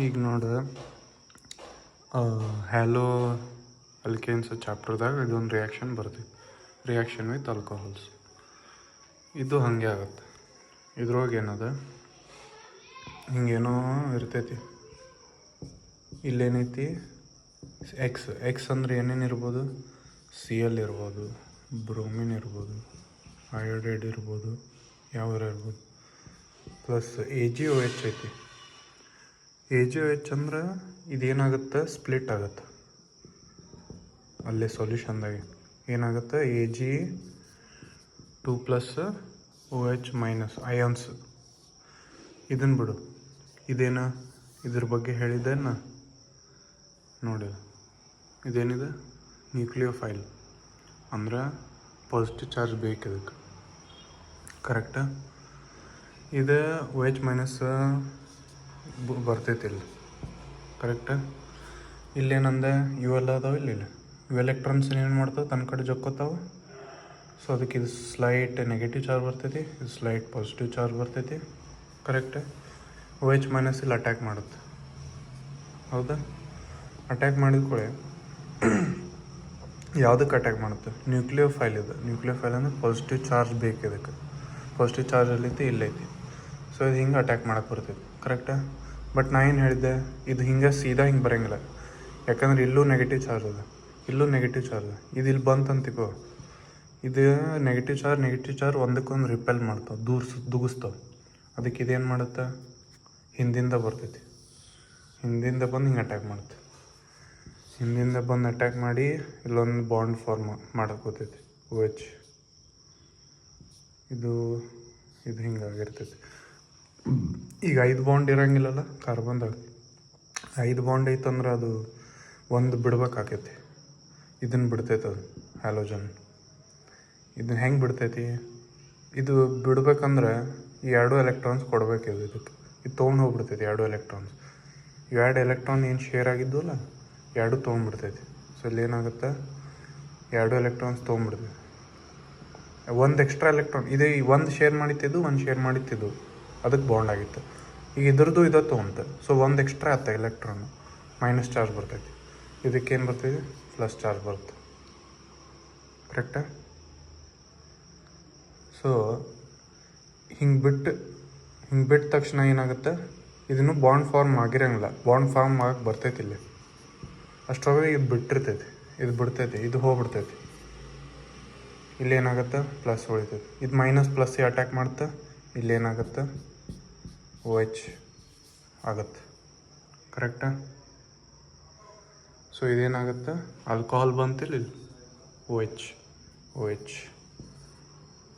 ಈಗ ನೋಡು hello alkanes ಚಾಪ್ಟರ್ದಾಗ ಇದೊಂದು ರಿಯಾಕ್ಷನ್ ಬರ್ತೈತಿ. Reaction with alcohols. ಇದು ಹಾಗೆ ಆಗತ್ತೆ. ಇದ್ರೊಳಗೆ ಏನದ ಹಿಂಗೇನೋ ಇರ್ತೈತಿ. ಇಲ್ಲೇನೈತಿ ಎಕ್ಸ್ ಅಂದ್ರೆ ಏನೇನು ಇರ್ಬೋದು? CL ಇರ್ಬೋದು, ಬ್ರೋಮಿನ್ ಇರ್ಬೋದು, ಅಯೋಡೈಡ್ ಇರ್ಬೋದು, ಯಾವ್ಯಾರ ಇರ್ಬೋದು. ಪ್ಲಸ್ AgOH ಐತಿ. AgOH ಅಂದ್ರೆ ಇದೇನಾಗುತ್ತೆ, ಸ್ಪ್ಲಿಟ್ ಆಗುತ್ತೆ. ಅಲ್ಲೇ ಸೊಲ್ಯೂಷನ್ದಾಗೆ ಏನಾಗುತ್ತೆ, Ag2+OH- ಅಯಾನ್ಸ್. ಇದನ್ನು ಬಿಡು, ಇದೇನು ಇದ್ರ ಬಗ್ಗೆ ಹೇಳಿದ್ದೇನ ನೋಡಿ. ಇದೇನಿದೆ, ನ್ಯೂಕ್ಲಿಯೋಫೈಲ್ ಅಂದ್ರೆ ಪಾಸಿಟಿವ್ ಚಾರ್ಜ್ ಬೇಕು ಇದಕ್ಕೆ. ಕರೆಕ್ಟಾ? ಇದು OH- ಬರ್ತೈತಿ ಇಲ್ಲಿ. ಕರೆಕ್ಟಾ? ಇಲ್ಲೇನಂದ ಇವೆಲ್ಲ ಅದಾವೆ ಇಲ್ಲ. ಇವು ಎಲೆಕ್ಟ್ರಾನ್ಸ್ ಏನು ಮಾಡ್ತಾವೆ, ತನ್ನ ಕಡೆ ಜಕ್ಕೋತಾವೆ. ಸೊ ಅದಕ್ಕೆ ಇದು ಸ್ಲೈಟ್ ನೆಗೆಟಿವ್ ಚಾರ್ಜ್ ಬರ್ತೈತಿ, ಇದು ಸ್ಲೈಟ್ ಪಾಸಿಟಿವ್ ಚಾರ್ಜ್ ಬರ್ತೈತಿ. ಕರೆಕ್ಟ್? OH- ಇಲ್ಲಿ ಅಟ್ಯಾಕ್ ಮಾಡುತ್ತೆ. ಹೌದಾ? ಅಟ್ಯಾಕ್ ಮಾಡಿದ ಕೂಡ ಯಾವುದಕ್ಕೆ ಅಟ್ಯಾಕ್ ಮಾಡುತ್ತೆ? ನ್ಯೂಕ್ಲಿಯೋಫೈಲ್ ಇದೆ. ನ್ಯೂಕ್ಲಿಯೋಫೈಲ್ ಅಂದರೆ ಪಾಸಿಟಿವ್ ಚಾರ್ಜ್ ಬೇಕು ಇದಕ್ಕೆ. ಪಾಸಿಟಿವ್ ಚಾರ್ಜ್ ಎಲ್ಲೈತಿ, ಇಲ್ಲೈತಿ. ಸೊ ಇದು ಹಿಂಗೆ ಅಟ್ಯಾಕ್ ಮಾಡಕ್ಕೆ ಬರ್ತೈತಿ. ಕರೆಕ್ಟಾ? ಬಟ್ ನಾ ಏನು ಹೇಳಿದ್ದೆ, ಇದು ಹಿಂಗೆ ಸೀದಾ ಹಿಂಗೆ ಬರೋಂಗಿಲ್ಲ. ಯಾಕಂದ್ರೆ ಇಲ್ಲೂ ನೆಗೆಟಿವ್ ಚಾರ್ಜ್ ಅದ, ಇಲ್ಲೂ ನೆಗೆಟಿವ್ ಚಾರ್ಜ್. ಇದು ಇಲ್ಲಿ ಬಂತಂತಿಕೋ, ಇದು ನೆಗೆಟಿವ್ ಚಾರ್ಜ್ ಒಂದಕ್ಕೊಂದು ರಿಪೆಲ್ ಮಾಡ್ತಾವೆ, ದುಗಿಸ್ತಾವೆ. ಅದಕ್ಕೆ ಇದೇನು ಮಾಡುತ್ತೆ, ಹಿಂದಿಂದ ಬರ್ತೈತಿ. ಹಿಂದಿಂದ ಬಂದು ಹಿಂಗೆ ಅಟ್ಯಾಕ್ ಮಾಡುತ್ತೆ. ಹಿಂದಿಂದ ಬಂದು ಅಟ್ಯಾಕ್ ಮಾಡಿ ಇಲ್ಲೊಂದು ಬಾಂಡ್ ಫಾರ್ಮ್ ಮಾಡಕ್ಕೋತೈತಿ. OH ಇದು ಹಿಂಗಾಗಿರ್ತೈತಿ. ಈಗ 5 ಬಾಂಡ್ ಇರೋಂಗಿಲ್ಲಲ್ಲ ಕಾರ್ಬನ್ದಾಗ. 5 ಬಾಂಡ್ ಐತಂದ್ರೆ ಅದು ಒಂದು ಬಿಡ್ಬೇಕಾಕೈತಿ. ಇದನ್ನು ಬಿಡ್ತೈತೆ ಅದು ಹ್ಯಾಲೋಜನ್. ಇದನ್ನ ಹೆಂಗೆ ಬಿಡ್ತೈತಿ? ಇದು ಬಿಡ್ಬೇಕಂದ್ರೆ ಈ 2 ಎಲೆಕ್ಟ್ರಾನ್ಸ್ ಕೊಡಬೇಕಿದೆ ಇದಕ್ಕೆ. ಇದು ತೊಗೊಂಡು ಹೋಗ್ಬಿಡ್ತೈತಿ 2 ಎಲೆಕ್ಟ್ರಾನ್ಸ್. 2 ಎಲೆಕ್ಟ್ರಾನ್ ಏನು ಶೇರ್ ಆಗಿದ್ವಲ್ಲ, 2 ತೊಗೊಂಡ್ಬಿಡ್ತೈತಿ. ಸೊ ಇಲ್ಲಿ ಏನಾಗುತ್ತೆ, 2 ಎಲೆಕ್ಟ್ರಾನ್ಸ್ ತೊಗೊಂಡ್ಬಿಡ್ತೈತಿ. ಒಂದು ಎಕ್ಸ್ಟ್ರಾ ಎಲೆಕ್ಟ್ರಾನ್ ಇದು ಒಂದು ಶೇರ್ ಮಾಡಿತ್ತಿದ್ದು, ಒಂದು ಶೇರ್ ಮಾಡಿತ್ತಿದ್ದು, ಅದಕ್ಕೆ ಬಾಂಡ್ ಆಗಿತ್ತು. ಈಗ ಇದ್ರದ್ದು ಇದು ತೊಗೊಂತ. ಸೊ ಒಂದು ಎಕ್ಸ್ಟ್ರಾ ಆತ ಎಲೆಕ್ಟ್ರಾನ್, ಮೈನಸ್ ಚಾರ್ಜ್ ಬರ್ತೈತಿ. ಇದಕ್ಕೇನು ಬರ್ತೈತಿ, ಪ್ಲಸ್ ಚಾರ್ಜ್ ಬರುತ್ತೆ. ಕರೆಕ್ಟಾ? ಸೊ ಹಿಂಗೆ ಬಿಟ್ಟ ತಕ್ಷಣ ಏನಾಗುತ್ತೆ, ಇದನ್ನು ಬಾಂಡ್ ಫಾರ್ಮ್ ಆಗಿರೋಂಗಿಲ್ಲ. ಬಾಂಡ್ ಫಾರ್ಮ್ ಆಗಕ್ಕೆ ಬರ್ತೈತಿ ಇಲ್ಲಿ. ಅಷ್ಟರೊಳಗೆ ಇದು ಬಿಟ್ಟಿರ್ತೈತಿ, ಇದು ಬಿಡ್ತೈತಿ, ಇದು ಹೋಗ್ಬಿಡ್ತೈತಿ. ಇಲ್ಲೇನಾಗುತ್ತೆ, ಪ್ಲಸ್ ಉಳಿತೈತಿ. ಇದು ಮೈನಸ್ ಪ್ಲಸ್ ಅಟ್ಯಾಕ್ ಮಾಡುತ್ತೆ. ಇಲ್ಲೇನಾಗುತ್ತೆ, OH ಆಗುತ್ತೆ. ಕರೆಕ್ಟಾ? ಸೊ ಇದೇನಾಗುತ್ತೆ, ಆಲ್ಕೋಹಾಲ್ ಬಂತಿಲ್ಲ ಇಲ್ಲಿ, OH